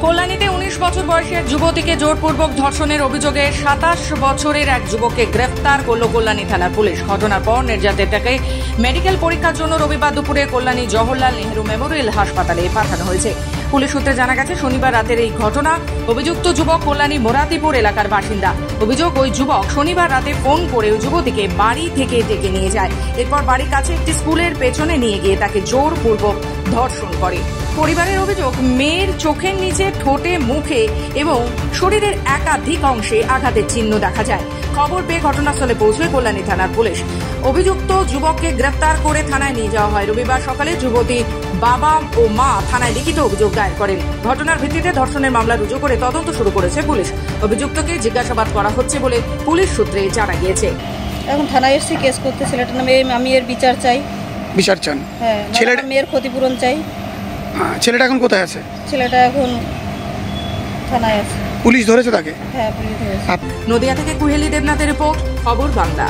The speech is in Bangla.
কল্যাণীতে 19 বছর বয়সী এক যুবতীকে জোরপূর্বক ধর্ষণের অভিযোগে 27 বছরের এক যুবককে গ্রেফতার করল কল্যাণী থানার পুলিশ। ঘটনার পর নির্যাতিতাকে মেডিকেল পরীক্ষার জন্য রবিবার দুপুরে কল্যাণী জওহরলাল নেহরু মেমোরিয়াল হাসপাতালে পাঠানো হয়েছে। পুলিশ সূত্রে জানা গেছে, শনিবার রাতের এই ঘটনা। অভিযুক্ত যুবক কল্যাণী মোরাতিপুর এলাকার বাসিন্দা। অভিযোগ, ওই যুবক শনিবার রাতে ফোন করে ওই যুবতীকে বাড়ি থেকে ডেকে নিয়ে যায়। এরপর বাড়ির কাছে একটি স্কুলের পেছনে নিয়ে গিয়ে তাকে জোরপূর্বক ধর্ষণ করে। পরিবারের অভিযোগ, মেয়ের চোখের নিচে, ঠোঁটে, মুখে এবং শরীরের একাধিক অংশে আঘাতের চিহ্ন দেখা যায়। খবর পেয়ে ঘটনাস্থলে পৌঁছয় কল্যাণী থানার পুলিশ। অভিযুক্ত যুবককে গ্রেফতার করে থানায় নিয়ে যাওয়া হয়। রবিবার সকালে যুবতীর বাবা ও মা থানায় লিখিত অভিযোগ দায়ের করেন। ঘটনার ভিত্তিতে ধর্ষণের মামলা রুজু করে তদন্ত শুরু করেছে পুলিশ। অভিযুক্তকে জিজ্ঞাসাবাদ করা হচ্ছে বলে পুলিশ সূত্রে জানা গিয়েছে। এখন থানায় এসে কেস করতে, ছেলেটার নামে আমি এর বিচার চাই। বিচার চান? হ্যাঁ, ছেলেটার মেয়ের ক্ষতিপূরণ চাই। ছেলেটা এখন কোথায় আছে? ছেলেটা এখন থানায় আছে। পুলিশ ধরেছে তাকে? হ্যাঁ, পুলিশ ধরেছে। নদিয়া থেকে কুহেলি দেবনাথের রিপোর্ট, খবর বাংলা।